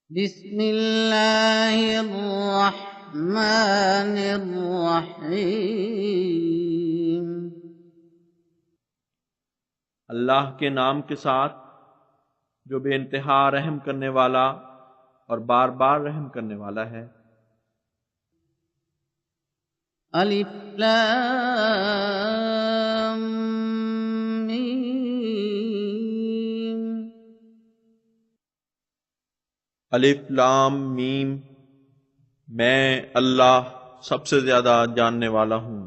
बिस्मिल्लाहिर्रहमानिर्रहीम। अल्लाह के नाम के साथ जो बेइंतहा रहम करने वाला और बार बार रहम करने वाला है। अलिफ लाम मीम। अलिफ लाम मीम। मैं अल्लाह सबसे ज्यादा जानने वाला हूँ।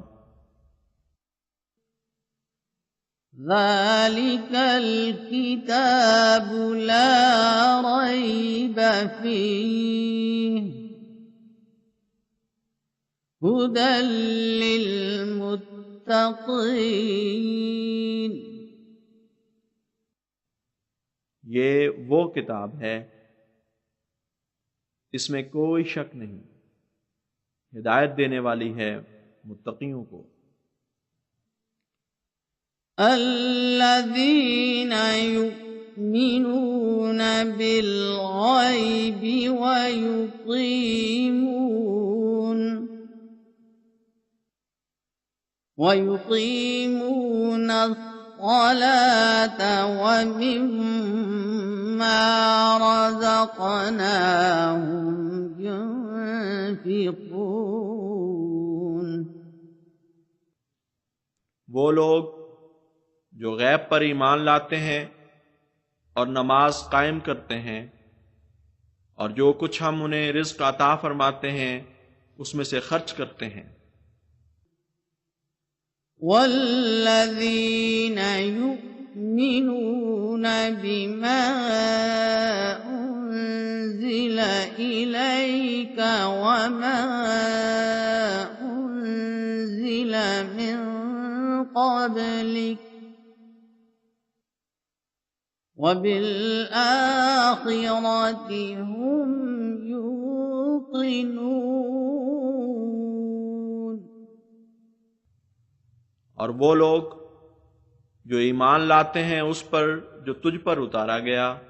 ज़ालिकल किताबु ला रैब फीह हुदल लिल मुत्तक़ीन। ये वो किताब है, इसमें कोई शक नहीं, हिदायत देने वाली है मुत्तकियों को। अल्लज़ीन युमिनून बिल गैबि व युक़ीमून अस्सलात व मिम्मा रज़क़नाहुम युनफ़िक़ून। वो लोग जो गैब पर ईमान लाते हैं और नमाज कायम करते हैं और जो कुछ हम उन्हें रिज़्क़ अता फरमाते हैं उसमें से खर्च करते हैं। वल्लज़ीन युमिनून बिमा उन्ज़िल इलैक वमा उन्ज़िल मिन क़ब्लिक वबिल-आख़िरति हुम यूक़िनून। और वो लोग जो ईमान लाते हैं उस पर जो तुझ पर उतारा गया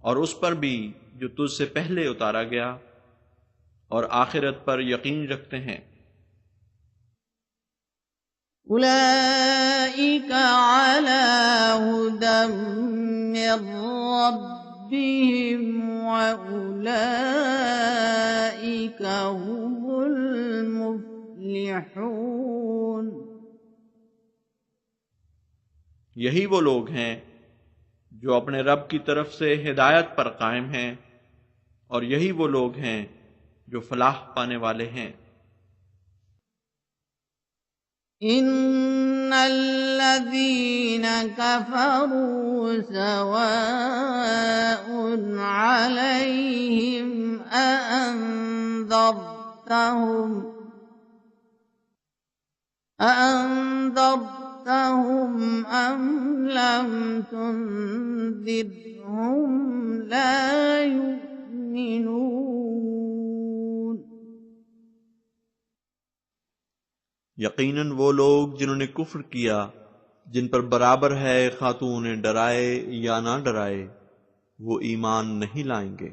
और उस पर भी जो तुझ से पहले उतारा गया और आखिरत पर यकीन रखते हैं। उलाइका अला हुदम मिर रब्बिहिम व उलाइका हुमुल मुफ्लिहून। यही वो लोग हैं जो अपने रब की तरफ से हिदायत पर कायम हैं और यही वो लोग हैं जो फलाह पाने वाले हैं। इन्नल्लज़ीन कफ़रू सवाउन अलैहिम अअन्ज़रतहुम अम लम तुन्ज़िरहुम ला युमिनून। यकीनन वो लोग जिन्होंने कुफ्र किया, जिन पर बराबर है खा तू उन्हें डराए या ना डराए, वो ईमान नहीं लाएंगे।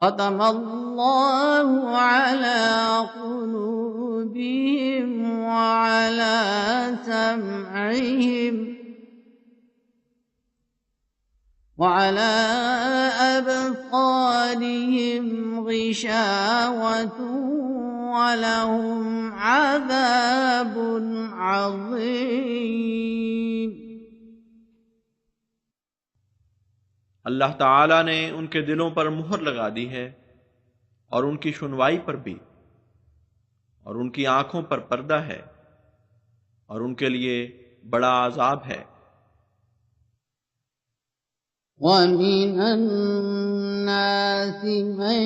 ख़तमल्लाहु अला क़ुलूबिहिम व अला समअहिम व अला अबसारिहिम ग़िशावतुन व लहुम अज़ाबुन अज़ीम। अल्लाह ताला ने उनके दिलों पर मुहर लगा दी है और उनकी सुनवाई पर भी, और उनकी आंखों पर पर्दा है और उनके लिए बड़ा अजाब है। वमिनन नासि मन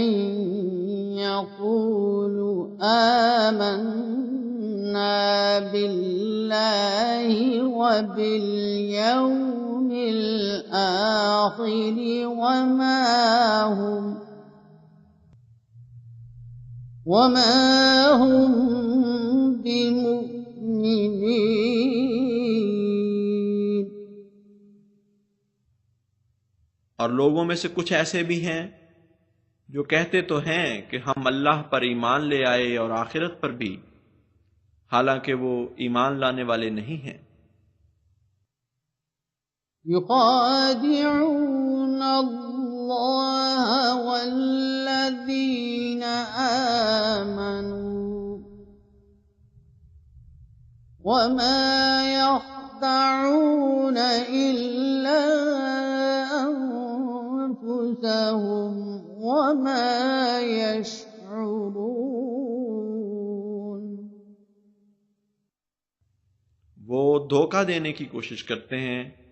यक़ूलु आमन्ना बिल्लाहि व बिल यौमिल आखिर वमा हुम बिमुमिनीन। और लोगों में से कुछ ऐसे भी हैं जो कहते तो हैं कि हम अल्लाह पर ईमान ले आए और आखिरत पर भी, हालांकि वो ईमान लाने वाले नहीं हैं। युखादिऊन अल्लाह वल्लज़ीन आमनू वमा यख्दऊन इल्ला अंफुसहुम वमा यशऊरून। वो धोखा देने की कोशिश करते हैं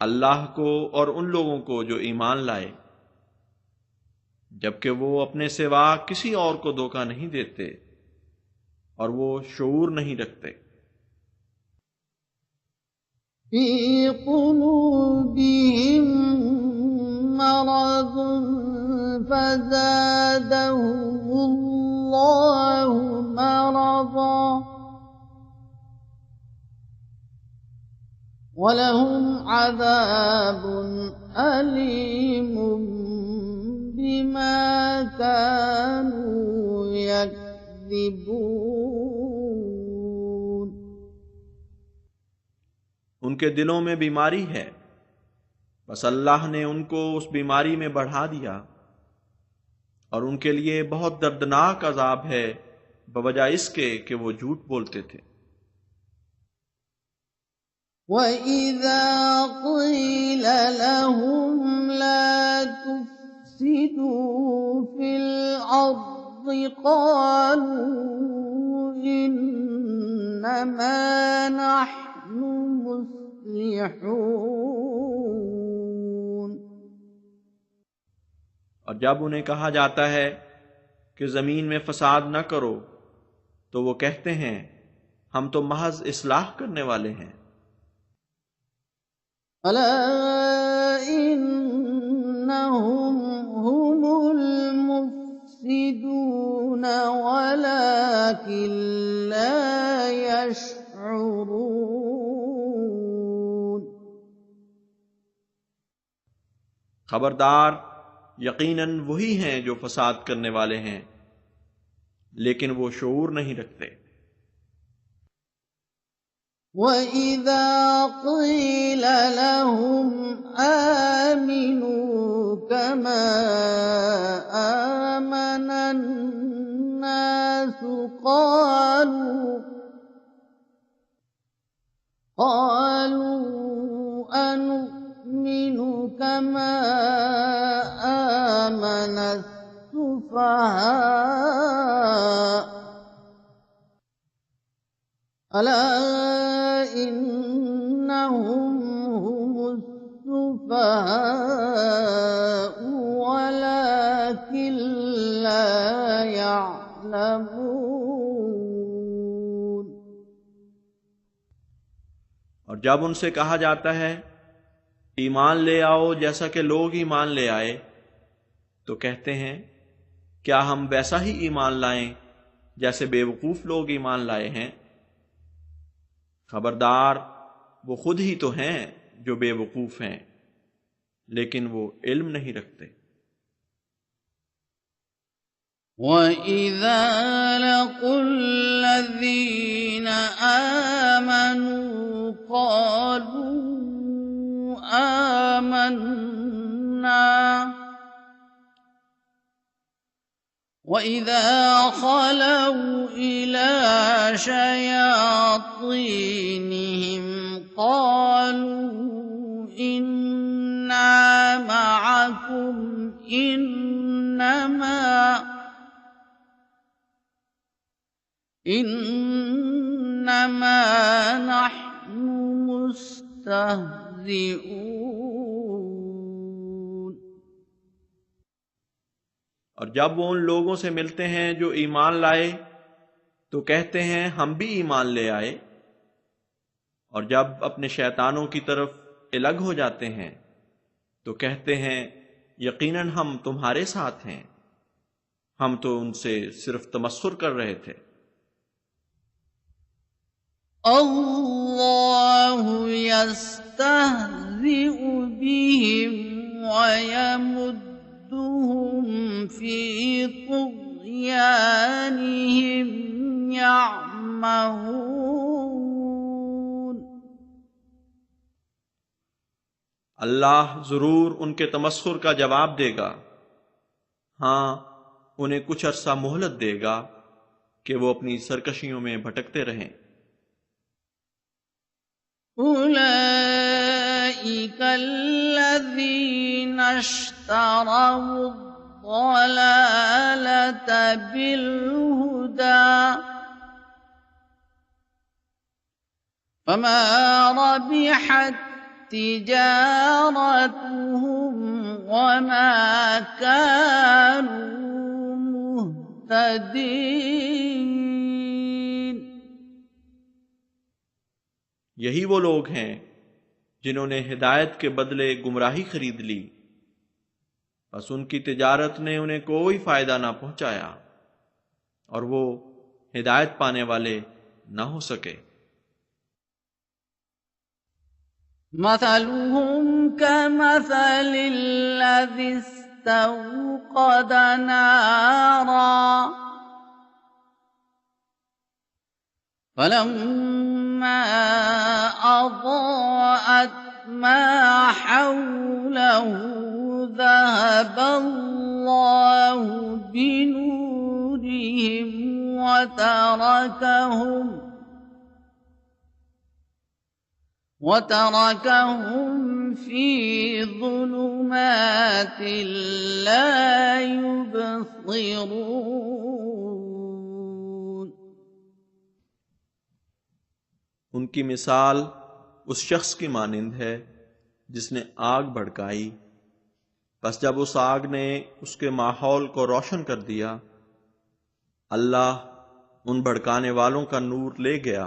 अल्लाह को और उन लोगों को जो ईमान लाए, जबकि वो अपने सिवा किसी और को धोखा नहीं देते और वो शऊर नहीं रखते। फी क़ुलूबिहिम मरज़ुन फ़ज़ादहुमुल्लाहु मरज़ा वलहुम अज़ाबुन अलीमुम बिमा कानू यक्ज़िबून। उनके दिलों में बीमारी है, बस अल्लाह ने उनको उस बीमारी में बढ़ा दिया और उनके लिए बहुत दर्दनाक अजाब है बवजह इसके कि वो झूठ बोलते थे। वइज़ा क़ील लहुम ला तुफ़्सिदू फ़िल अर्ज़ि क़ालू इन्नमा नहनु मुस्लिहून। और जब उन्हें कहा जाता है कि ज़मीन में फसाद न करो, तो वो कहते हैं हम तो महज इस्लाह करने वाले हैं। अला इन्नहुम हुमुल मुफ़्सिदून वलाकिन ला यशऊरून। खबरदार, यकीनन वही हैं जो फसाद करने वाले हैं, लेकिन वो शऊर नहीं रखते। वइज़ा क़ील लहुम आमिनू कमा आमनन नास क़ालू अनुमिनु कमा आमनस सुफ़हाअ अला इन्नहुम हुमुस सुफ़हाअ वलाकिन ला यअलमून। और जब उनसे कहा जाता है ईमान ले आओ जैसा कि लोग ईमान ले आए, तो कहते हैं क्या हम वैसा ही ईमान लाएं जैसे बेवकूफ लोग ईमान लाए हैं। खबरदार, वो खुद ही तो हैं जो बेवकूफ हैं, लेकिन वो इल्म नहीं रखते। वइज़ा लक़ुल्लज़ीन आमनू क़ालू आमन्ना वइज़ा ख़लऊ इला शयातीनिहिम क़ालू इन्ना मअकुम इन्नमा नहनु मुस्तहज़िऊन। और जब वो उन लोगों से मिलते हैं जो ईमान लाए, तो कहते हैं हम भी ईमान ले आए, और जब अपने शैतानों की तरफ अलग हो जाते हैं तो कहते हैं यकीनन हम तुम्हारे साथ हैं, हम तो उनसे सिर्फ तमस्सुर कर रहे थे। अल्लाहु यस्तहज़िउ बिहिम ويمدهم في طغيانهم يعمهون अल्लाह जरूर उनके तमस्खुर का जवाब देगा। हां, उन्हें कुछ अरसा मोहलत देगा कि वो अपनी सरकशियों में भटकते रहें। أولئك الذين اشتروا الضلالة بالهدى فما ربحت تجارتهم وما كانوا مهتدين यही वो लोग हैं जिन्होंने हिदायत के बदले गुमराही खरीद ली, बस उनकी तिजारत ने उन्हें कोई फायदा ना पहुंचाया और वो हिदायत पाने वाले ना हो सके। مثلهم كمثل الذي استوقد نارا فلما أضاءت ما حوله ذهب الله بنورهم وتركهم في ظلمات لا يبصرون उनकी मिसाल उस शख्स की मानिंद है जिसने आग भड़काई, बस जब उस आग ने उसके माहौल को रोशन कर दिया, अल्लाह उन भड़काने वालों का नूर ले गया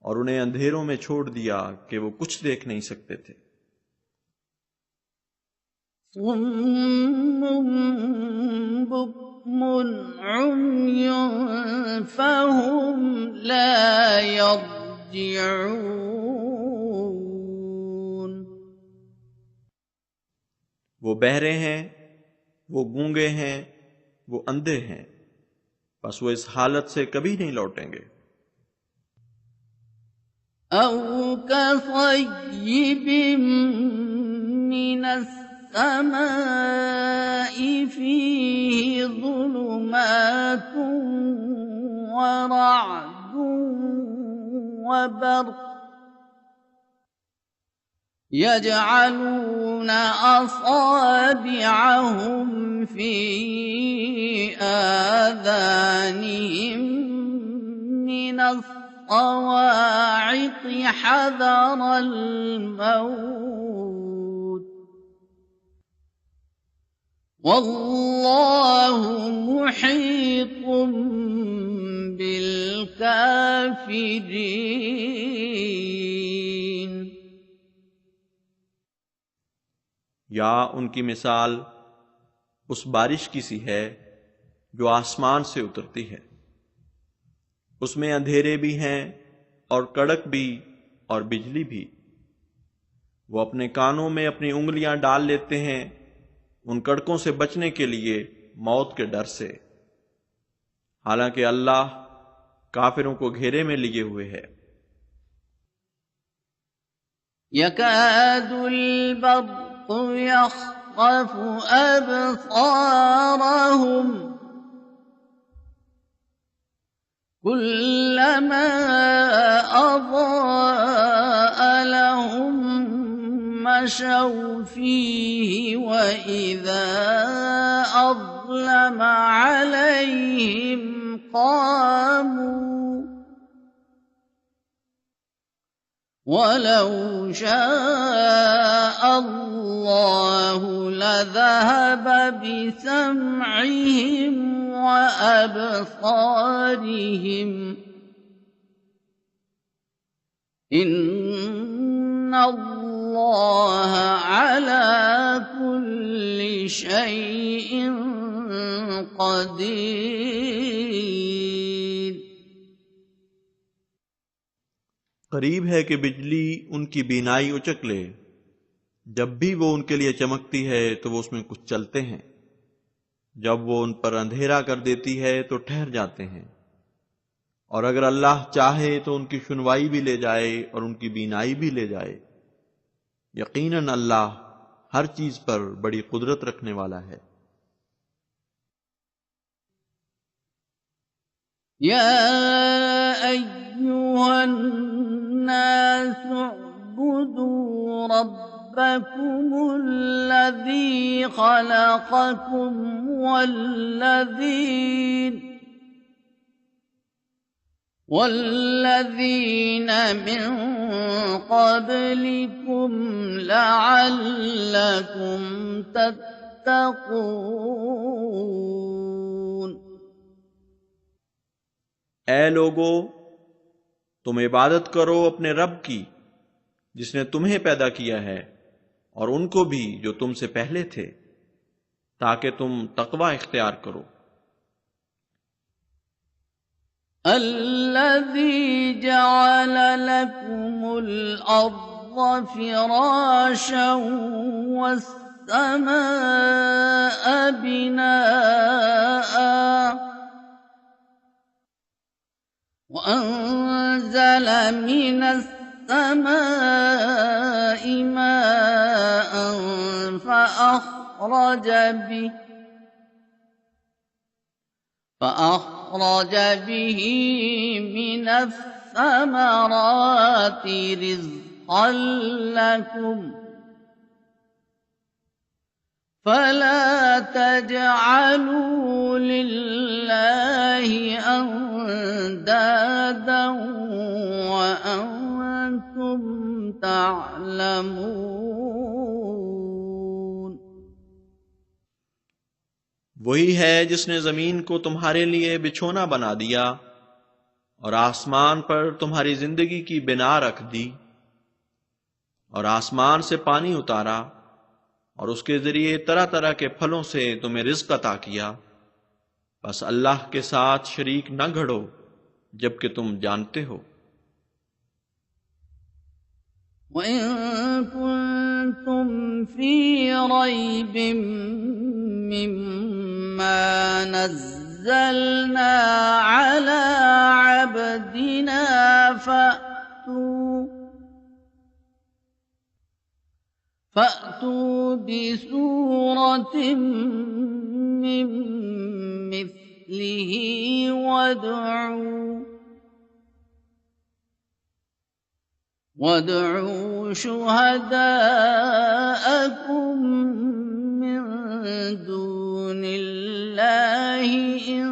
और उन्हें अंधेरों में छोड़ दिया कि वो कुछ देख नहीं सकते थे। वो बहरे हैं, वो गूंगे हैं, वो अंधे हैं, बस वो इस हालत से कभी नहीं लौटेंगे। أو كصيب من السماء فيه ظلمات ورعد وبرق يجعلون أصابعهم في آذانهم من الصواعق حذر الموت والله محيط بالكافرين। या उनकी मिसाल उस बारिश की सी है जो आसमान से उतरती है, उसमें अंधेरे भी हैं और कड़क भी और बिजली भी। वो अपने कानों में अपनी उंगलियां डाल लेते हैं उन कड़कों से बचने के लिए मौत के डर से, हालांकि अल्लाह काफिरों को घेरे में लिए हुए है। यकादुल बर्क़ु यख़्तफ़ु अब्सारहुम कुल्लमा अज़ाअ लहुम मशौ फ़ीहि वइज़ा अज़लम अलैहिम क़ामू वलौ शाअ अल्लाहु लज़हब बिसमइहिम वअबसारिहिम इन्नल्लाह अला कुल्लि शैइन क़दीर। करीब है कि बिजली उनकी बीनाई उचक ले, जब भी वो उनके लिए चमकती है तो वो उसमें कुछ चलते हैं, जब वो उन पर अंधेरा कर देती है तो ठहर जाते हैं। और अगर अल्लाह चाहे तो उनकी सुनवाई भी ले जाए और उनकी बीनाई भी ले जाए। यकीनन अल्लाह हर चीज पर बड़ी कुदरत रखने वाला है। या अय्युहन नास उअ्बुदू रब्बकुमुल्लज़ी खलक़कुम वल्लज़ीन मिन क़ब्लिकुम लअल्लकुम तत्तक़ून। ऐ लोगो, तुम इबादत करो अपने रब की जिसने तुम्हें पैदा किया है और उनको भी जो तुमसे पहले थे, ताकि तुम तकवा इख्तियार करो। अल्लज़ी जअल लकुमुल अर्ज़ फ़िराशं वस्समाअ बिनाअ वअंज़ल मिनस السماء ماء فأخرج به من الثمرات رزقا لكم فلا تجعلوا لله أندادا وأنتم تعلمون। वही है जिसने जमीन को तुम्हारे लिए बिछोना बना दिया और आसमान पर तुम्हारी जिंदगी की बिना रख दी, और आसमान से पानी उतारा और उसके जरिए तरह तरह के फलों से तुम्हें रिज़्क़ अता किया। बस अल्लाह के साथ शरीक न घड़ो जबकि तुम जानते हो। वइन कुंतुम फी रैबिम मिम्मा नज़्ज़लना अला अब्दिना فأتوا بسورة من مثله وادعوا شهداءكم من دون الله إن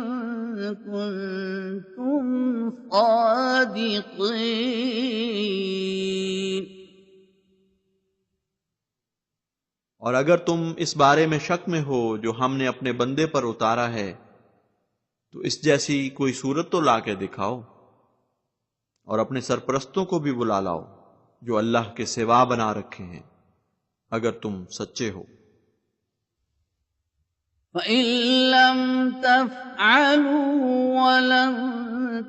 كنتم صادقين। और अगर तुम इस बारे में शक में हो जो हमने अपने बंदे पर उतारा है, तो इस जैसी कोई सूरत तो ला के दिखाओ और अपने सरपरस्तों को भी बुला लाओ जो अल्लाह के सिवा बना रखे हैं, अगर तुम सच्चे हो। फ़इन लम तफ़अलू वलन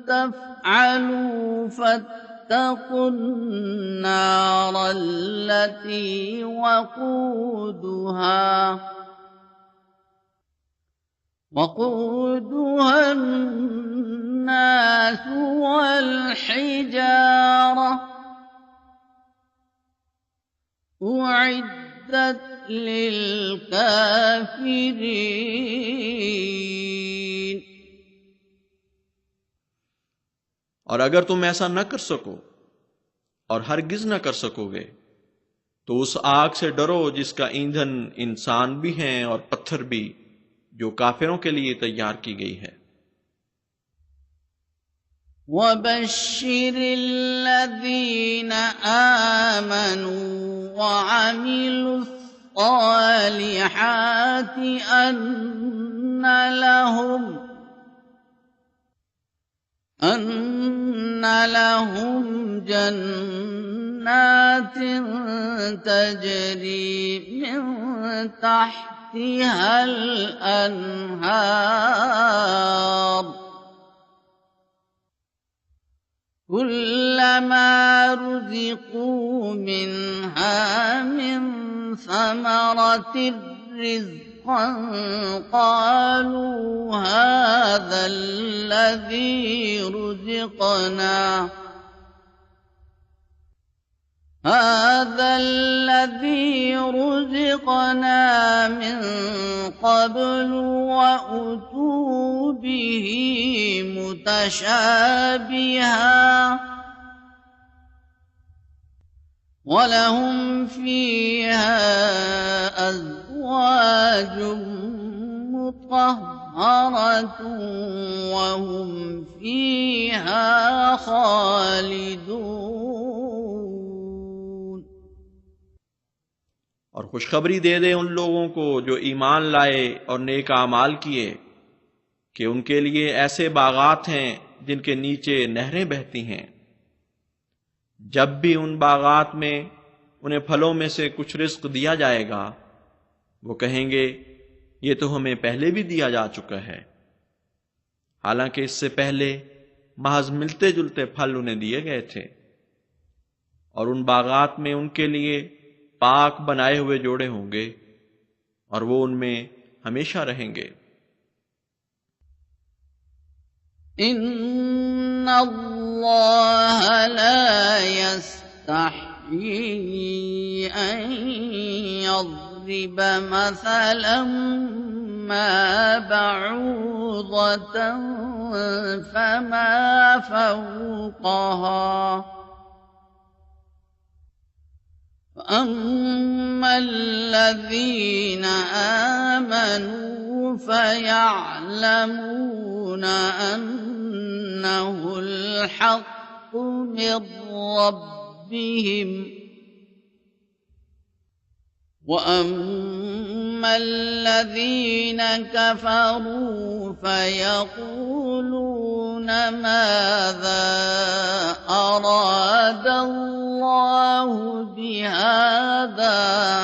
तफ़अलू फत्तक़ुन नार अल्लती वक़ूदुहा अन्नास वल्हिजारा उइद्दत लिलकाफिरीन। और अगर तुम ऐसा न कर सको और हरगिज न कर सकोगे, तो उस आग से डरो जिसका ईंधन इंसान भी हैं और पत्थर भी, जो काफिरों के लिए तैयार की गई है। वबश्शिरिल्लज़ीन आमनू वअमिलुस्सालिहाति अन्न लहुम जन्नातिन तजरी मिन तहतिहल अन्हार कुल्लमा रुज़िक़ू मिन्हा मिन ثمرة رزقا قالوا هذا الذي رزقنا من قبل وأتوا به متشابها ولهم فيها أزواج مطهرة وهم فيها خالدون। और खुशखबरी दे दे उन लोगों को जो ईमान लाए और नेक आमाल किए कि उनके लिए ऐसे बागात हैं जिनके नीचे नहरें बहती हैं। जब भी उन बागात में उन्हें फलों में से कुछ रिस्क दिया जाएगा वो कहेंगे ये तो हमें पहले भी दिया जा चुका है, हालांकि इससे पहले महज मिलते जुलते फल उन्हें दिए गए थे। और उन बागात में उनके लिए पाक बनाए हुए जोड़े होंगे और वो उनमें हमेशा रहेंगे। इन्नल्लाह ला यस्तही अन यज़रिब मसलन मा बऊदतन फमा फौक़हा فأما الذين آمنوا فيعلمون أنه الحق من ربهم وأما الذين كفروا فيقولون ماذا أراد الله بهذا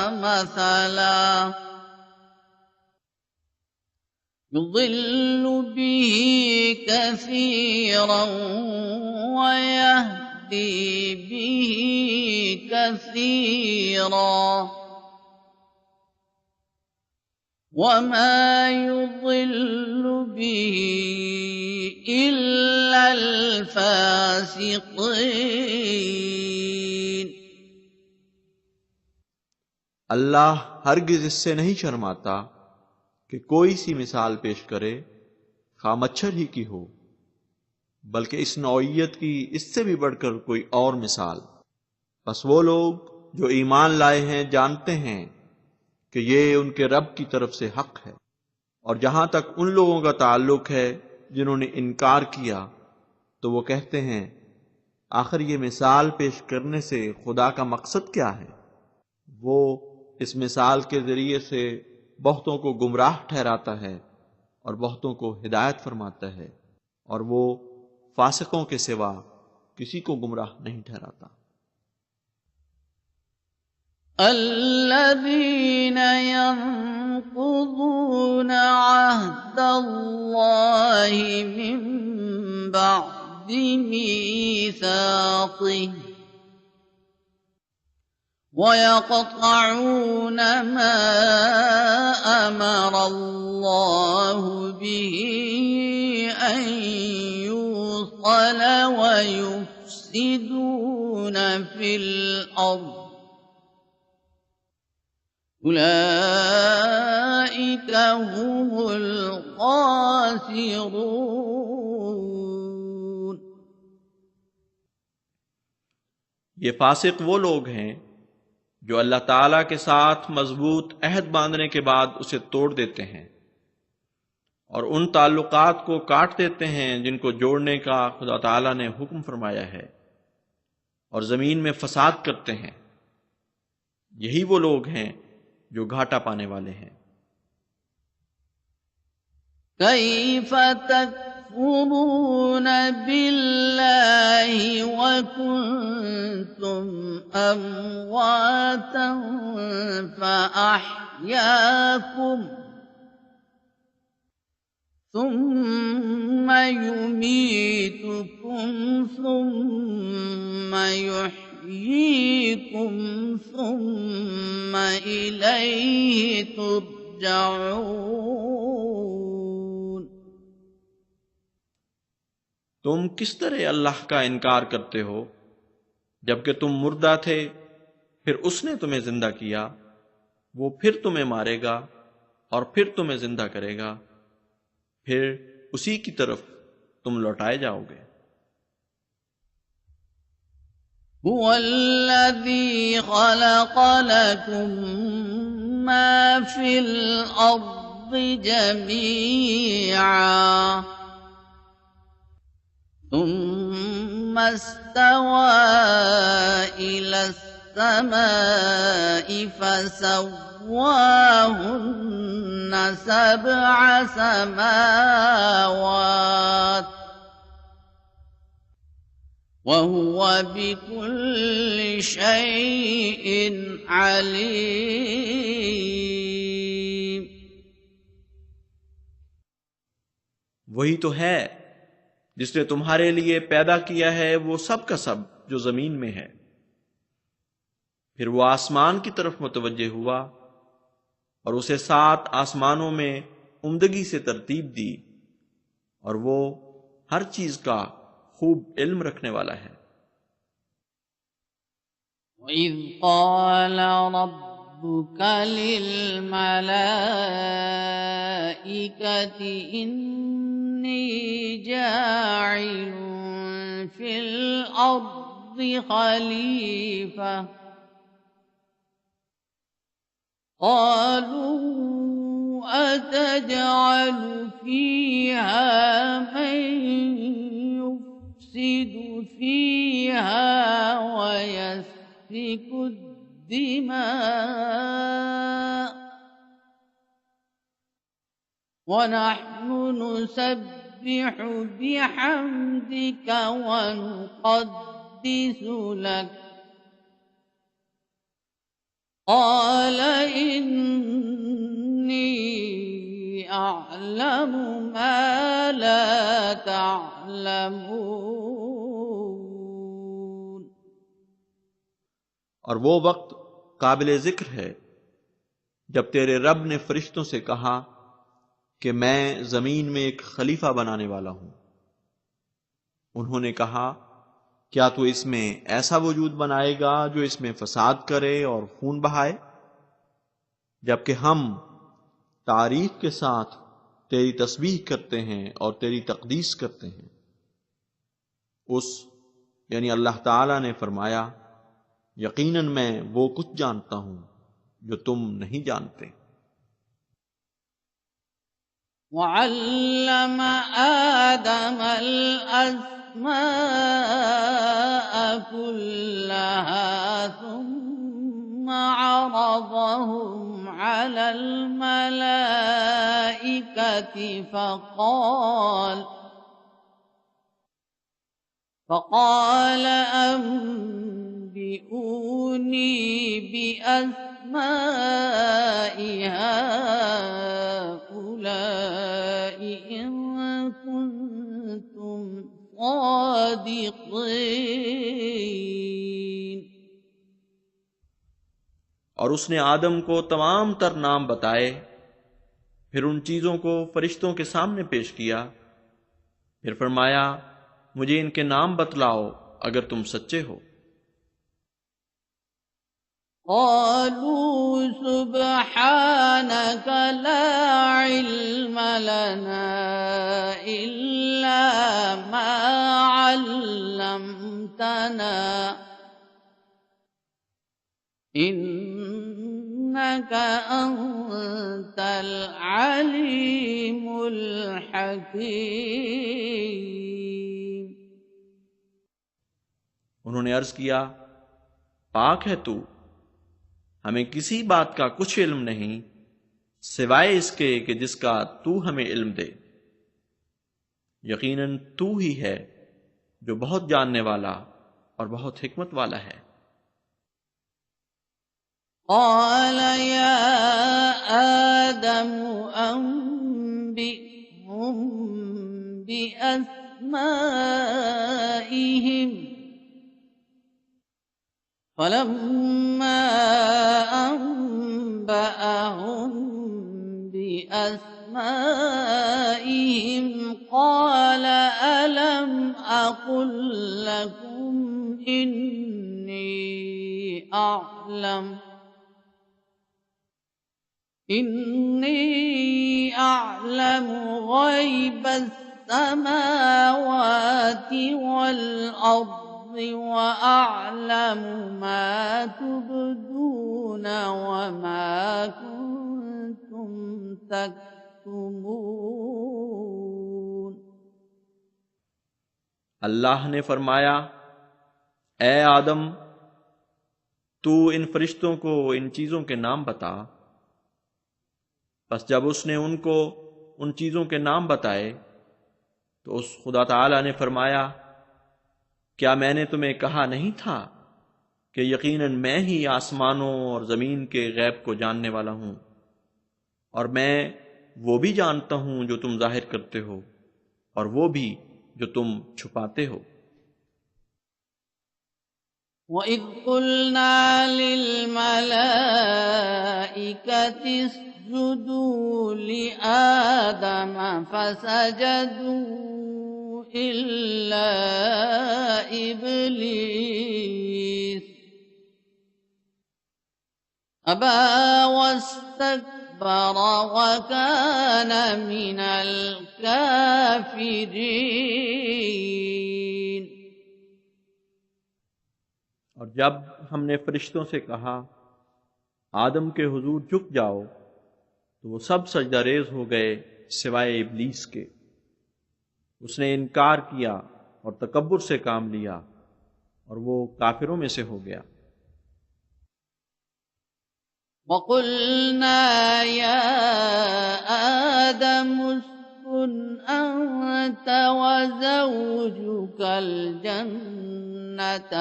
مثلا يضل به كثيرا ويهدي به كثيرا وما يضل به إلا الفاسقين। अल्लाह हरगिज इससे नहीं शर्माता कि कोई सी मिसाल पेश करे, खा मच्छर ही की हो, बल्कि इस नौइयत की इससे भी बढ़कर कोई और मिसाल। बस वो लोग जो ईमान लाए हैं जानते हैं कि ये उनके रब की तरफ से हक है। और जहां तक उन लोगों का ताल्लुक है जिन्होंने इनकार किया तो वो कहते हैं आखिर ये मिसाल पेश करने से खुदा का मकसद क्या है। वो इस मिसाल के जरिए से बहुतों को गुमराह ठहराता है और बहुतों को हिदायत फरमाता है, और वो फासिकों के सिवा किसी को गुमराह नहीं ठहराता। الذين ينقضون عهد الله من بعد ميثاقه ويقطعون ما أمر الله به أن يوصل ويفسدون في الأرض أولئك هم الخاسرون। ये फासिक वो लोग हैं जो अल्लाह ताला के साथ मजबूत अहद बांधने के बाद उसे तोड़ देते हैं और उन ताल्लुकात को काट देते हैं जिनको जोड़ने का खुदा ताला ने हुक्म फरमाया है, और जमीन में फसाद करते हैं। यही वो लोग हैं जो घाटा पाने वाले हैं। कैफ तकफुरून बिल्लाहि व कुंतुम अमवातन फअहयाकुम ثم يميتكم ثم يحييكم ثم इलैहि तुरजऊन। तुम किस तरह अल्लाह का इनकार करते हो जबकि तुम मुर्दा थे, फिर उसने तुम्हें जिंदा किया, वो फिर तुम्हें मारेगा और फिर तुम्हें जिंदा करेगा, फिर उसी की तरफ तुम लौटाए जाओगे। हुवल्लज़ी खलक़ लकुम मा फिल अर्दि जमीआ सुम्मा इस्तवा इलस समाइ फसव्वाहुन्न सबअ समावात वहुव बिकुल्लि शैइन अलीम। वही तो है जिसने तुम्हारे लिए पैदा किया है वो सब का सब जो जमीन में है। फिर वो आसमान की तरफ मुतवज्जे हुआ और उसे 7 आसमानों में उम्दगी से तरतीब दी, और वो हर चीज का खूब इल्म रखने वाला है। वइज़ क़ाल रब्बुक लिल्मलाइकति इन्नी जाइलुन फिल अर्दि खलीफा क़ालू अतजअल फ़ीहा मन युफ़्सिदु फ़ीहा वयस्फ़िकु الدماء ونحن نسبح بحمدك ونقدس لك قال إني أعلم ما لا تعلمون। और वो वक्त काबिल जिक्र है जब तेरे रब ने फरिश्तों से कहा कि मैं जमीन में एक खलीफा बनाने वाला हूं। उन्होंने कहा, क्या तू इसमें ऐसा वजूद बनाएगा जो इसमें फसाद करे और खून बहाए, जबकि हम तारीफ के साथ तेरी तस्बीह करते हैं और तेरी तकदीस करते हैं। उस यानी अल्लाह ताला ने फरमाया, यकीनन मैं वो कुछ जानता हूं जो तुम नहीं जानते। वअल्लम आदम الأسماء كلها ثم عرضهم على الملائكة فقال أنبئوني بأسماء هؤلاء إن كنتم صادقين। और उसने आदम को तमाम तर नाम बताए, फिर उन चीजों को फरिश्तों के सामने पेश किया, फिर फरमाया, मुझे इनके नाम बतलाओ अगर तुम सच्चे हो। क़ालू सुब्हानक ला इल्म लना इल्ला मा अल्लमतना इन्नक अंतल अलीमुल हकीम। उन्होंने अर्ज किया, पाक है तू, हमें किसी बात का कुछ इल्म नहीं सिवाय इसके कि जिसका तू हमें इल्म दे। यकीनन तू ही है जो बहुत जानने वाला और बहुत हिकमत वाला है। क़ाल या आदम अन्बिहुम बिअस्माइहिम फलम्मा अन्बअहुम बिअस्माइहिम क़ाल अलम अक़ुल लकुम إني أعلم غيب السماوات والأرض وأعلم ما تبدون وما كنتم تكتمون। अल्लाह ने फरमाया, ए आदम, तू इन फरिश्तों को इन चीज़ों के नाम बता। बस जब उसने उनको उन चीज़ों के नाम बताए तो उस खुदा ताला ने फरमाया, क्या मैंने तुम्हें कहा नहीं था कि यकीनन मैं ही आसमानों और ज़मीन के गैब को जानने वाला हूँ, और मैं वो भी जानता हूँ जो तुम जाहिर करते हो और वो भी जो तुम छुपाते हो। वइज़ क़ुल्ना लिल-मलाइकति इसजुदू लिआदम फसजदू इल्ला इब्लीस अबा वस्तकबर वकान मिनल काफिरीन। और जब हमने फरिश्तों से कहा, आदम के हुजूर झुक जाओ, तो वो सब सजदारेज हो गए सिवाय इब्लीस के। उसने इनकार किया और तकब्बुर से काम लिया और वो काफिरों में से हो गया। वक़ुल्ना या आदम उस्कुन अंत वज़ौजुकल जन्नत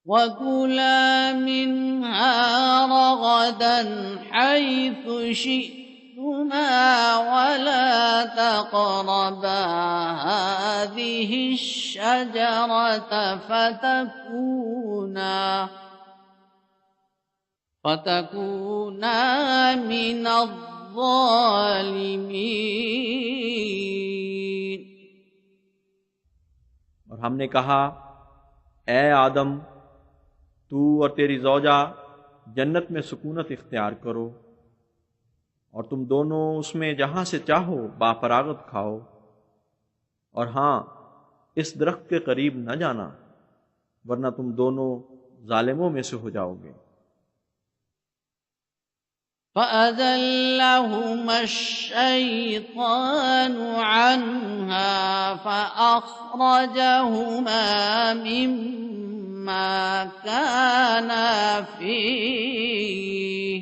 وكلا منها رغدا حيث شئتما ولا تقربا هذه الشجرة فتكونا من الظالمين। और हमने कहा, ए आदम, तू और तेरी ज़ौजा जन्नत में सुकूनत इख्तियार करो और तुम दोनों उसमें जहां से चाहो बाफरागत खाओ, और हां, इस दरख्त के करीब न जाना वरना तुम दोनों जालिमों में से हो जाओगे। فأزلهما الشيطان عنها فأخرجهما مما كانا فيه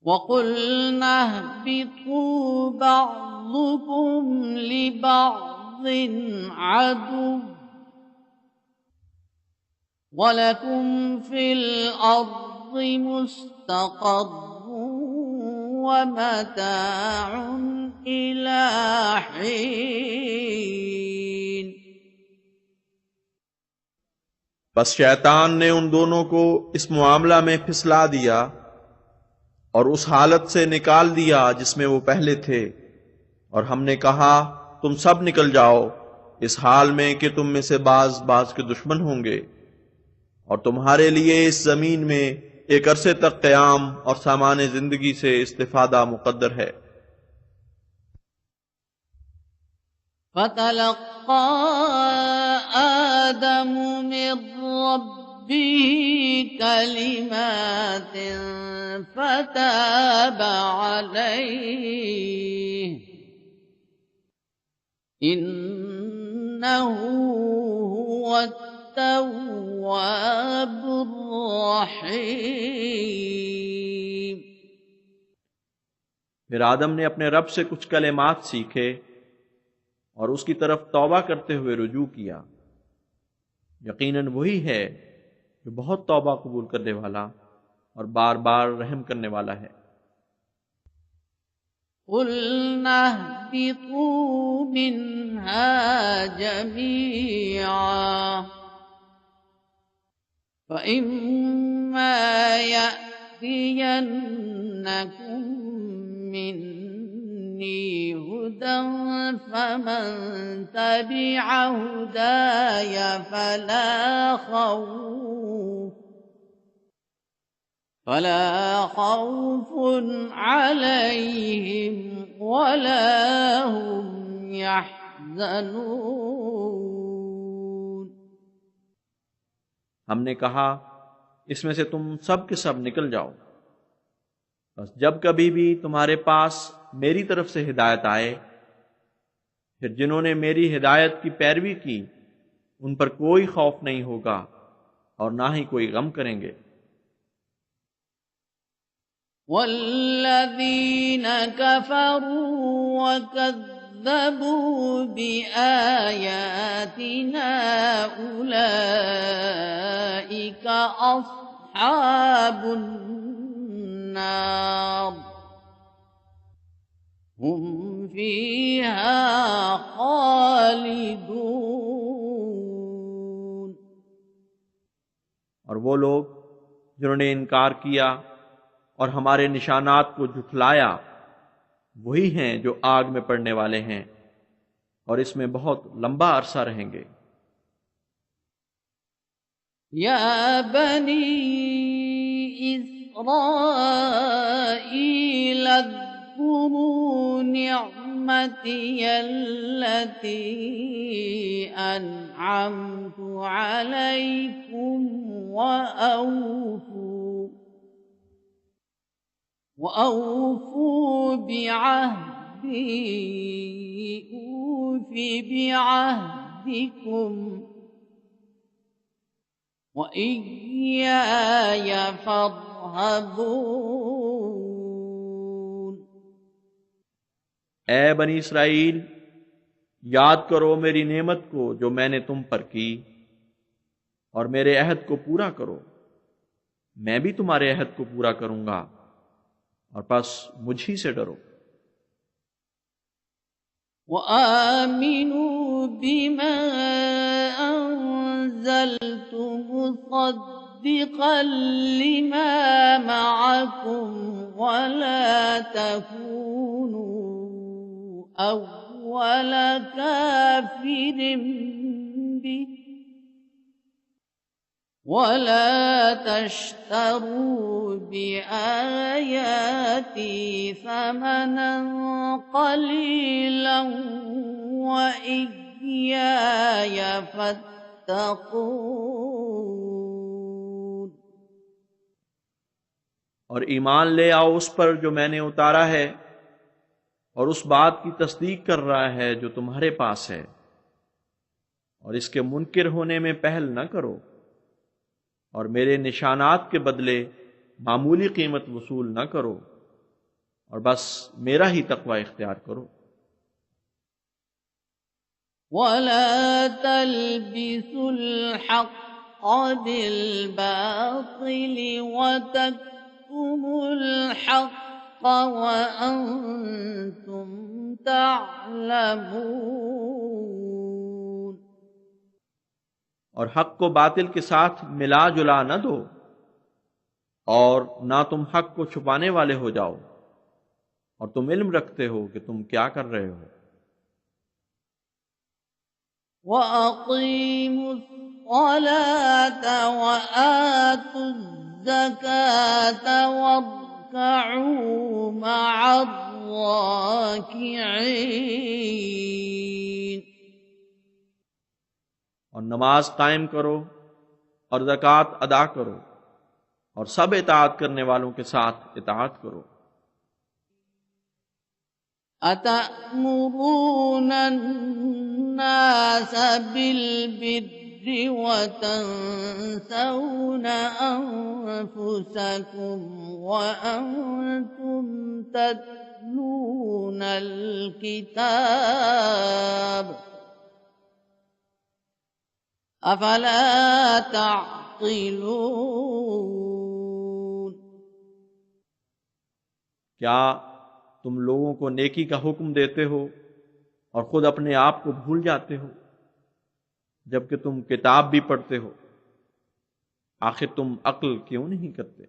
وقلنا اهبطوا بعضكم لبعض عدو ولكم في الأرض مستقر ومتاع إلى حين। बस शैतान ने उन दोनों को इस मामला में फिसला दिया और उस हालत से निकाल दिया जिसमें वो पहले थे, और हमने कहा, तुम सब निकल जाओ इस हाल में कि तुम में से बाज बाज के दुश्मन होंगे, और तुम्हारे लिए इस जमीन में एक अरसे तक क़याम और सामान्य जिंदगी से इस्तिफादा मुक़द्दर है। फ़तलक़्क़ा आदम मिन रब्बिही कलिमातिन फ़ताब अलैहि इन्नहु हुवत तव्वाबुर रहीम। फिर आदम ने अपने रब से कुछ कलिमात सीखे और उसकी तरफ तौबा करते हुए रुजू किया। यकीनन वही है जो बहुत तौबा कबूल करने वाला और बार बार रहम करने वाला है। قُلْنَا اهْبِطُوا مِنْهَا جَمِيعًا فَإِمَّا يَأْتِيَنَّكُم مِّنِّي هُدًى فَمَن تَبِعَ هُدَايَ فلا خوف عليهم ولا هم يحزنون। हमने कहा, इसमें से तुम सब के सब निकल जाओ। बस जब कभी भी तुम्हारे पास मेरी तरफ से हिदायत आए, फिर जिन्होंने मेरी हिदायत की पैरवी की उन पर कोई खौफ नहीं होगा और ना ही कोई गम करेंगे। वल्लज़ीन कफ़रू वकज़्ज़बू बिआयातिना उलाइका अस्हाबुन नार हुम फ़ीहा ख़ालिदून। और वो लोग जिन्होंने इनकार किया और हमारे निशानात को झुठलाया, वही हैं जो आग में पड़ने वाले हैं और इसमें बहुत लंबा अरसा रहेंगे। या बनी इस्राईल अज़्कुरू निअमती अल्लती अनअमतु अलैकुम وأوفوا بعهدي أوف بعهدكم وإياي فارهبون। ए बनी इसराइल, याद करो मेरी नेमत को जो मैंने तुम पर की और मेरे अहद को पूरा करो। मैं भी तुम्हारे अहद को पूरा करूंगा और बस मुझी से डरो। वआमिनू बिमा अंज़लतु मुसद्दिक़न लिमा मअकुम वला तकूनू अव्वल काफिरिन बिही वला तश्तरू बिआयाती समनन क़लीलन वइय्याय फत्तक़ून। और ईमान ले आओ उस पर जो मैंने उतारा है और उस बात की तस्दीक कर रहा है जो तुम्हारे पास है, और इसके मुनकिर होने में पहल न करो और मेरे निशानात के बदले मामूली कीमत वसूल न करो और बस मेरा ही तक़वा इख्तियार करो। वला तल्बिसुल हक़्क़ बिल-बातिल वतक्तुमुल हक़्क़ वअंतुम तअलमून। और हक को बातिल के साथ मिला जुला न दो और ना तुम हक को छुपाने वाले हो जाओ और तुम इल्म रखते हो कि तुम क्या कर रहे हो। वअक़ीमुस्सलात वआतुज़्ज़कात वरकऊ मअर्राकिईन। और नमाज कायम करो और ज़कात अदा करो और सब इताअत करने वालों के साथ इताअत करो। अतअमुरून अन्नास बिल-बिर्रि वतंसौन अंफुसकुम वअंतुम तत्लूनल किताब अफला ताक़िलून। क्या तुम लोगों को नेकी का हुक्म देते हो और खुद अपने आप को भूल जाते हो, जबकि तुम किताब भी पढ़ते हो। आखिर तुम अक्ल क्यों नहीं करते?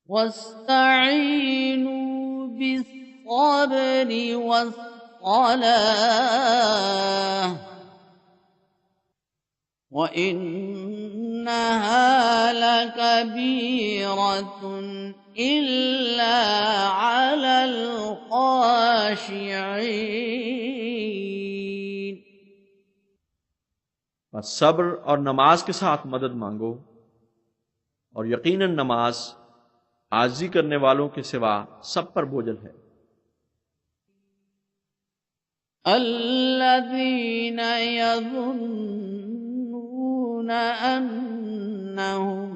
वस्तईनू बिस्सब्रि वस्सलाह व इन्नहा लकबीरतुन इल्ला अलल खाशिईन। बस सब्र और नमाज के साथ मदद मांगो, और यकीनन नमाज आजी करने वालों के सिवा सब पर बोझल है। अल्लज़ीन यज़ुन्नून अन्नहुम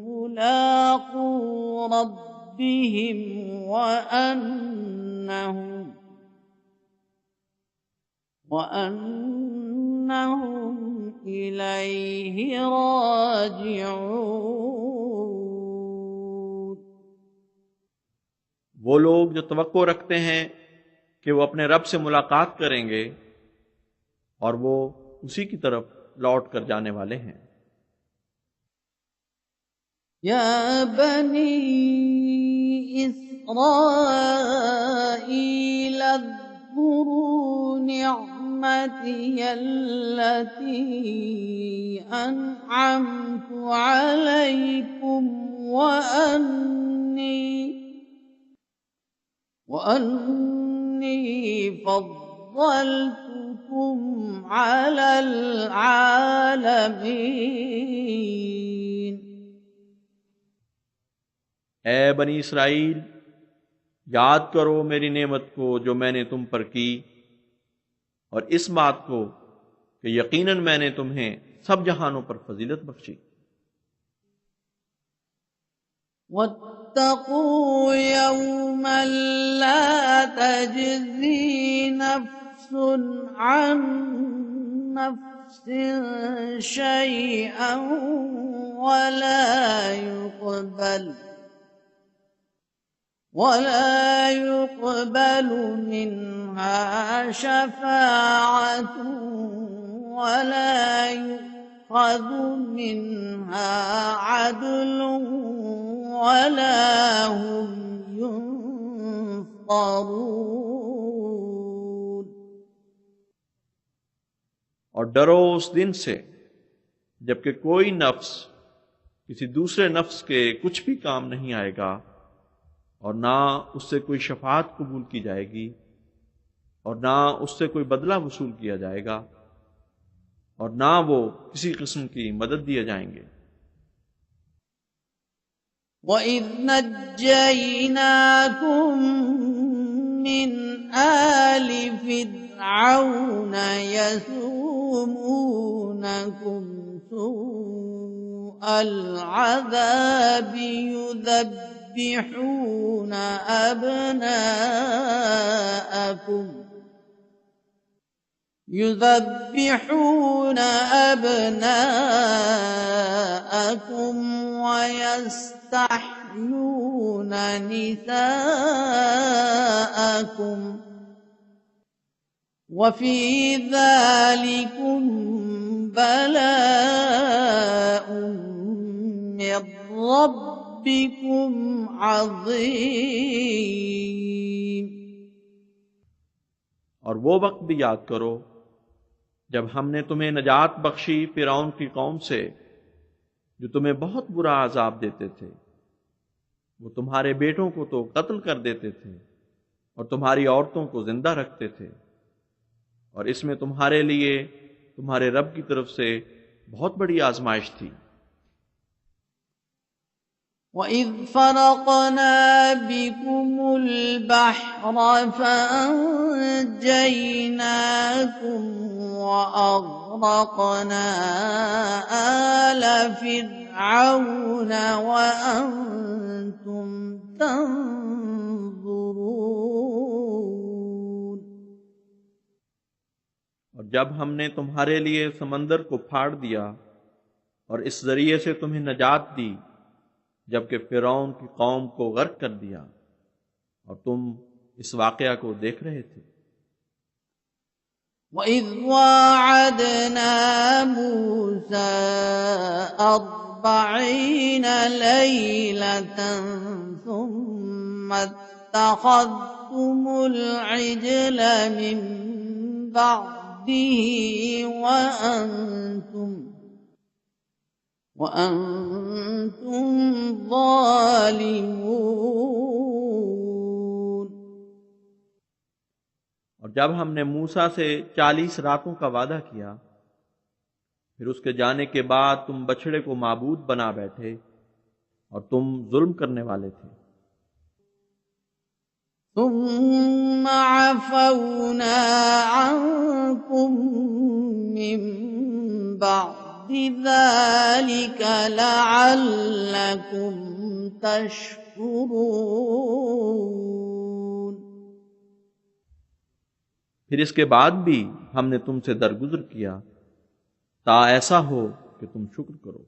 मुलाक़ू रब्बिहिम व अन्नहुम इलैहि राजिऊन। वो लोग जो तवक्को रखते हैं कि वो अपने रब से मुलाकात करेंगे और वो उसी की तरफ लौट कर जाने वाले हैं। या बनी इस्राईल अज़्कुरू निअमती अल्लती अनअमतु अलैकुम व अन्नी फद्दलतुकुम अलल आलमीन। ए बनी इसराइल, याद करो मेरी नेमत को जो मैंने तुम पर की, और इस बात को कि यकीनन मैंने तुम्हें सब जहानों पर फजीलत बख्शी। वत्तकू यौमन ला तजज़ी नफ्सुन अन नफ्सिन शैअन वला युक़बल मिन्हा शफ़ाअतुन वला युअख़ज़ु मिन्हा अदलुन वला हुम युनसरून। और डरो उस दिन से जबकि कोई नफ्स किसी दूसरे नफ्स के कुछ भी काम नहीं आएगा, और ना उससे कोई शफाअत कबूल की जाएगी, और ना उससे कोई बदला वसूल किया जाएगा, और ना वो किसी किस्म की मदद दिए जाएंगे। वइज़ नज्जयनाकुम मिन आलि फ़िरऔन यसूमूनकुम सूअल अज़ाबि युज़ब्बिहून अबनाअकुम वयस्तहयून निसाअकुम वफ़ी ज़ालिकुम बलाउन मिर रब्बिकुम अज़ीम। और वो वक्त भी याद करो जब हमने तुम्हें नजात बख्शी फिरौन की कौम से, जो तुम्हें बहुत बुरा अजाब देते थे। वो तुम्हारे बेटों को तो कत्ल कर देते थे और तुम्हारी औरतों को जिंदा रखते थे, और इसमें तुम्हारे लिए तुम्हारे रब की तरफ से बहुत बड़ी आजमाइश थी। वइज़ फ़रक़ना बिकुमुल बहर फ़अंजयनाकुम वअग़रक़ना आल फ़िरऔन वअंतुम तंज़ुरून। और जब हमने तुम्हारे लिए समंदर को फाड़ दिया और इस जरिए से तुम्हें नजात दी, जबकि फिरौन की कौम को गर्क कर दिया और तुम इस वाकया को देख रहे थे। وَإِذْ وَاعَدْنَا مُوسَى 40 لَيْلَةً ثُمَّ اتَّخَذْتُمُ الْعِجْلَ مِنْ بَعْدِهِ وَأَنْتُمْ ظَالِمُونَ। और जब हमने मूसा से 40 रातों का वादा किया, फिर उसके जाने के बाद तुम बछड़े को माबूद बना बैठे और तुम जुल्म करने वाले थे। ثُمَّ عَفَوْنَا عَنْكُمْ مِنْ بَعْدِ ذَلِكَ لَعَلَّكُمْ تَشْكُرُونَ। फिर इसके बाद भी हमने तुमसे दरगुजर किया ता ऐसा हो कि तुम शुक्र करो।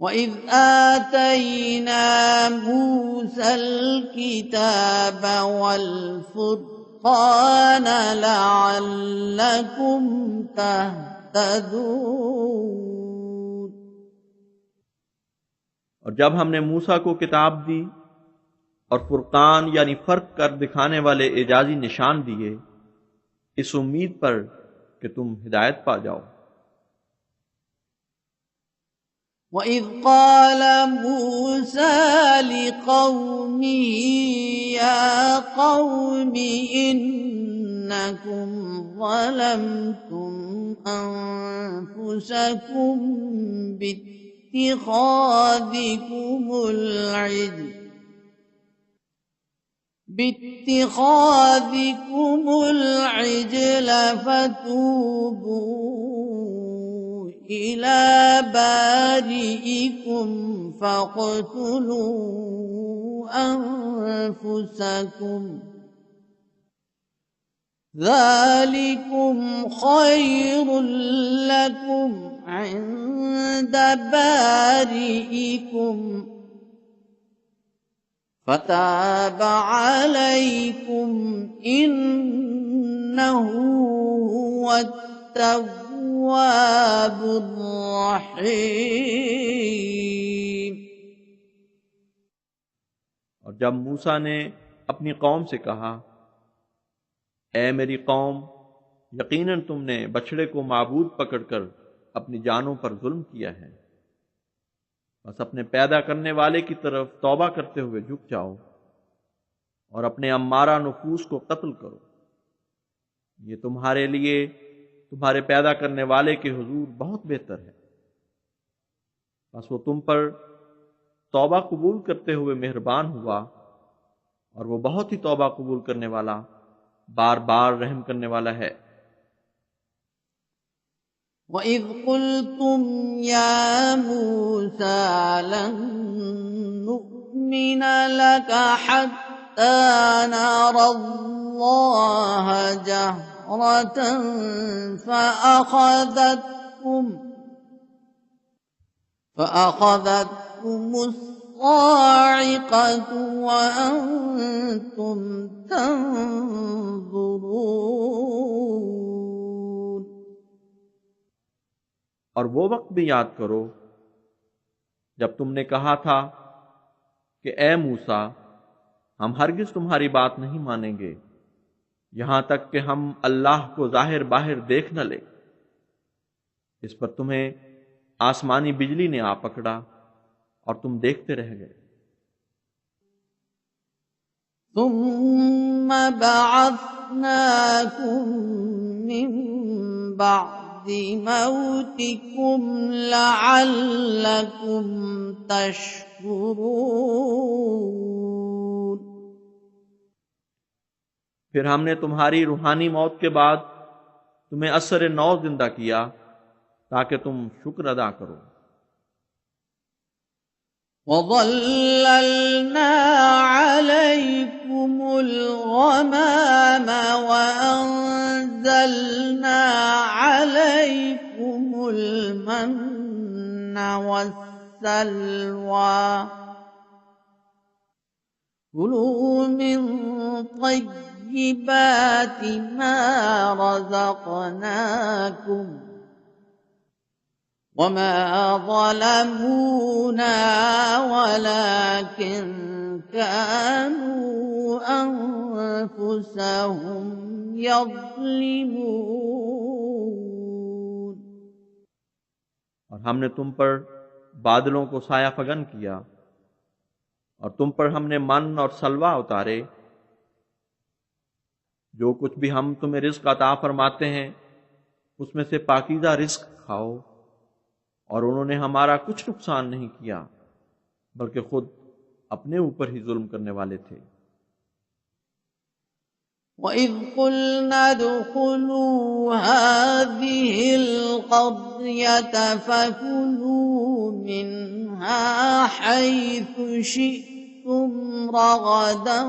وَإِذْ آتَيْنَا مُوسَى الْكِتَابَ وَالْفُرْقَانَ لَعَلَّكُمْ تَهْتَدُونَ। और जब हमने मूसा को किताब दी और फुरकान यानी फर्क कर दिखाने वाले एजाजी निशान दिए, इस उम्मीद पर कि तुम हिदायत पा जाओ। وَإِذْ قَالَ مُوسَى لِقَوْمِهِ يَا قَوْمِ إِنَّكُمْ ظَلَمْتُمْ أَنفُسَكُمْ باتخاذكم العجل فتوبوا إلى بارئكم فاقتلوا أنفسكم ذلكم خير لكم عند بارئكم فتاب عليكم إنه هو التواب الرحيم। और जब मूसा ने अपनी कौम से कहा, ऐ मेरी कौम, यकीनन तुमने बछड़े को माबूद पकड़कर अपनी जानों पर जुल्म किया है, बस अपने पैदा करने वाले की तरफ तौबा करते हुए झुक जाओ और अपने अम्मारा नफूस को कत्ल करो। ये तुम्हारे लिए तुम्हारे पैदा करने वाले के हुजूर बहुत बेहतर है। बस वो तुम पर तौबा कबूल करते हुए मेहरबान हुआ और वो बहुत ही तौबा कबूल करने वाला, बार बार रहम करने वाला है। وَإِذْ قُلْتُمْ يَا مُوسَى لَن نُّؤْمِنَ لَكَ حَتَّى نَرَى اللَّهَ جَهْرَةً فَأَخَذَتْكُمُ الصَّاعِقَةُ وَأَنْتُمْ تَنظُرُونَ। और वो वक्त भी याद करो जब तुमने कहा था कि ए मूसा, हम हरगिज तुम्हारी बात नहीं मानेंगे यहां तक कि हम अल्लाह को जाहिर बाहिर देख न ले। इस पर तुम्हें आसमानी बिजली ने आ पकड़ा और तुम देखते रह गए। ثُمَّ بَعَثْنَاكُم مِّن بَعْدِ مَوْتِكُمْ لَعَلَّكُمْ تَشْكُرُونَ। फिर हमने तुम्हारी रूहानी मौत के बाद तुम्हें असर नौ जिंदा किया ताकि तुम शुक्र अदा करो। وَظَلَّلْنَا عَلَيْكُمُ الْغَمَامَ وَأَنزَلْنَا عَلَيْكُمُ الْمَنَّ وَالسَّلْوَىٰ السلوى كلوا من طيبات ما رزقناكم وما ظلمونا ولكن كانوا أنفسهم يظلمون। और हमने तुम पर बादलों को साया फगन किया और तुम पर हमने मन और सलवा उतारे। जो कुछ भी हम तुम्हें रिस्क अता फरमाते हैं उसमें से पाकीज़ा रिस्क खाओ। और उन्होंने हमारा कुछ नुकसान नहीं किया बल्कि खुद अपने ऊपर ही जुल्म करने वाले थे। وَإِذْ قُلْنَا ادْخُلُوا هَٰذِهِ الْقَرْيَةَ فَكُلُوا مِنْهَا حَيْثُ شِئْتُمْ رَغَدًا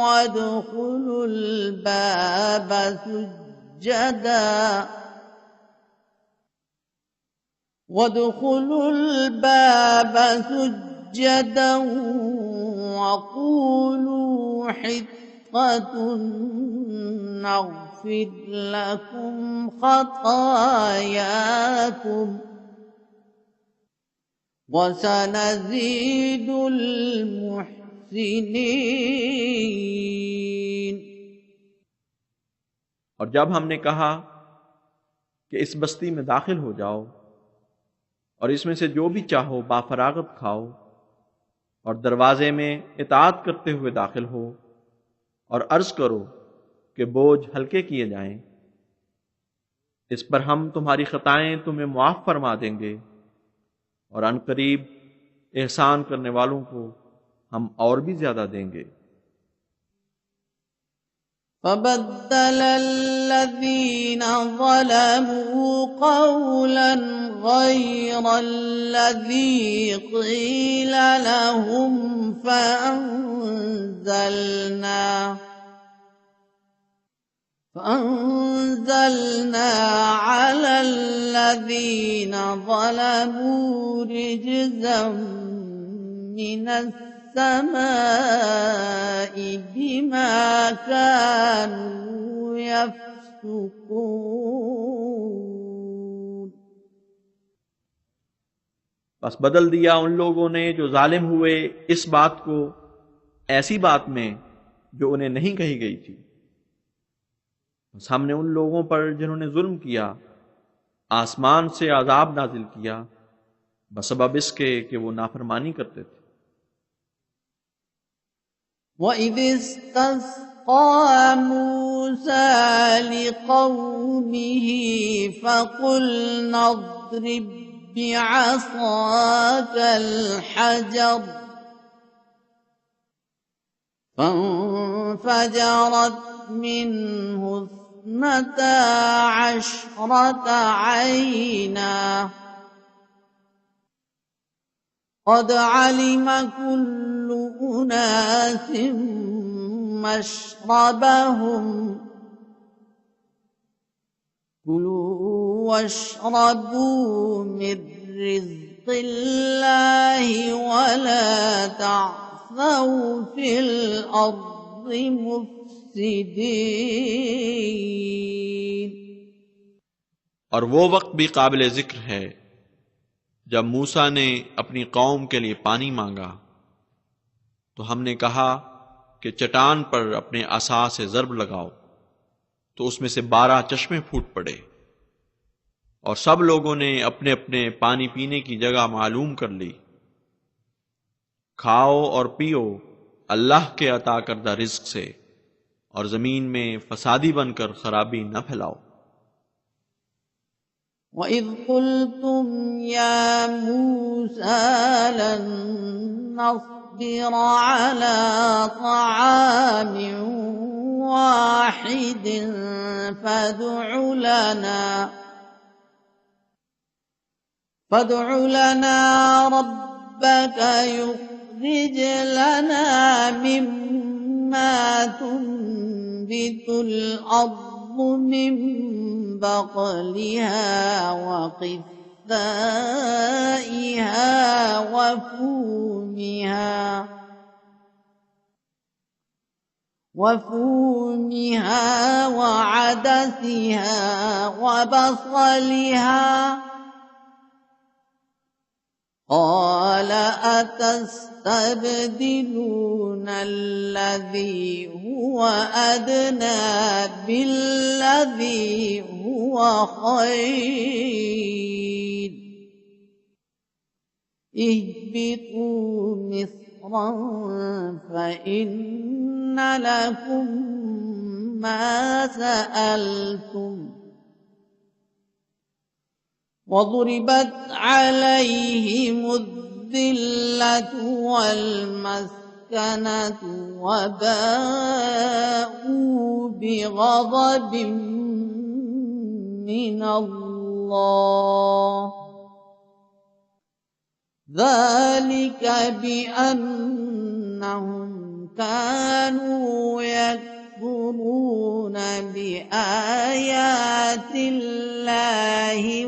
وَادْخُلُوا الْبَابَ سُجَّدًا وَقُولُوا حِطَّةٌ نَغْفِرْ لَكُمْ خَطَايَاكُمْ وَسَنَزِيدُ الْمُحْسِنِينَ। और जब हमने कहा कि इस बस्ती में दाखिल हो जाओ और इसमें से जो भी चाहो बाफरागत खाओ और दरवाजे में इताअत करते हुए दाखिल हो और अर्ज करो कि बोझ हल्के किए जाएं, इस पर हम तुम्हारी खताएं तुम्हें मुआफ फरमा देंगे और अनकरीब एहसान करने वालों को हम और भी ज्यादा देंगे। فَبَدَّلَ الَّذِينَ ظَلَمُوا قَوْلًا غَيْرَ الَّذِي قِيلَ لَهُمْ فَأَنزَلْنَا عَلَى الَّذِينَ ظَلَمُوا رِجْزًا مِّنَ السَّمَاءِ بِمَا كَانُوا يَفْسُقُونَ। बस बदल दिया उन लोगों ने जो जालिम हुए इस बात को ऐसी बात में जो उन्हें नहीं कही गई थी। बस हमने उन लोगों पर जिन्होंने जुल्म किया आसमान से अजाब नाजिल किया बसबब इसके कि वो नाफरमानी करते थे। وَإِذِ اسْتَسْقَىٰ مُوسَىٰ لِقَوْمِهِ فَقُلْنَا اضْرِب بِّعَصَاكَ الْحَجَرَ فَانفَجَرَتْ مِنْهُ 12 عَيْنًا قَدْ عَلِمَ كُلُّ أُنَاسٍ مَّشْرَبَهُمْ كُلُوا وَاشْرَبُوا مِن رِّزْقِ اللَّهِ وَلَا تَعْثَوْا فِي الْأَرْضِ مُفْسِدِينَ। और वो वक्त भी काबिल जिक्र है जब मूसा ने अपनी कौम के लिए पानी मांगा तो हमने कहा कि चट्टान पर अपने असा से ज़र्ब लगाओ तो उसमें से 12 चश्मे फूट पड़े और सब लोगों ने अपने अपने पानी पीने की जगह मालूम कर ली। खाओ और पियो अल्लाह के अता करदा रिज्क से और जमीन में फसादी बनकर खराबी न फैलाओ। وَإِذْ قُلْتُمْ يَا مُوسَىٰ لَن نَّصْبِرَ عَلَىٰ طَعَامٍ وَاحِدٍ فَادْعُ لَنَا رَبَّكَ يُخْرِجْ لَنَا مِمَّا تُنبِتُ الْأَرْضُ مِن بَقْلِهَا وفومها وعدسها وبصلها قال أتستبدلون الذي هو أدنى بالذي هو خير اهبطوا مصرا فإن لكم ما سألتم وضربت عليهم الذلة والمسكنة وباءوا بغضب من الله ذلك بأنهم كانوا يكفرون بآيات الله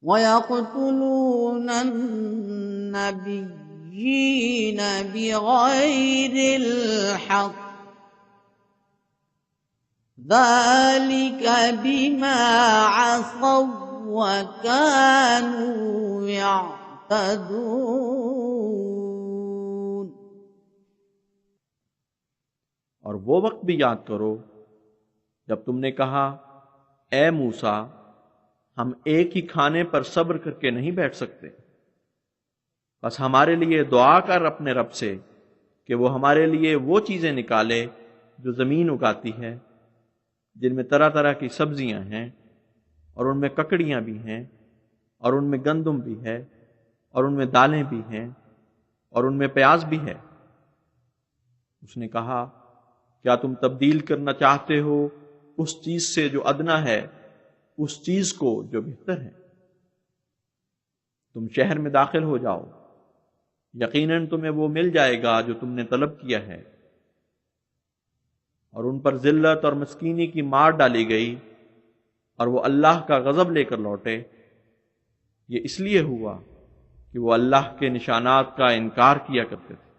ويقتلون النبيين بغير الحق ذلك بما عصوا وكانوا يعتدون। और वो वक्त भी याद करो जब तुमने कहा, ए मूसा, हम एक ही खाने पर सब्र करके नहीं बैठ सकते, बस हमारे लिए दुआ कर अपने रब से कि वो हमारे लिए वो चीजें निकाले जो जमीन उगाती है, जिनमें तरह तरह की सब्जियां हैं और उनमें ककड़ियां भी हैं और उनमें गंदुम भी है और उनमें दालें भी हैं और उनमें प्याज भी है। उसने कहा, क्या तुम तब्दील करना चाहते हो उस चीज से जो अदना है उस चीज को जो बेहतर है? तुम शहर में दाखिल हो जाओ, यकीनन तुम्हें वो मिल जाएगा जो तुमने तलब किया है। और उन पर जिल्लत और मस्कीनी की मार डाली गई और वो अल्लाह का गजब लेकर लौटे। ये इसलिए हुआ कि वो अल्लाह के निशानात का इनकार किया करते थे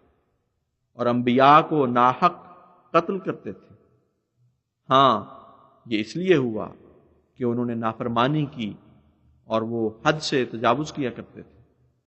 और अंबिया को नाहक कत्ल करते थे। हाँ, ये इसलिए हुआ कि उन्होंने नाफरमानी की और वो हद से तजावुज किया करते थे।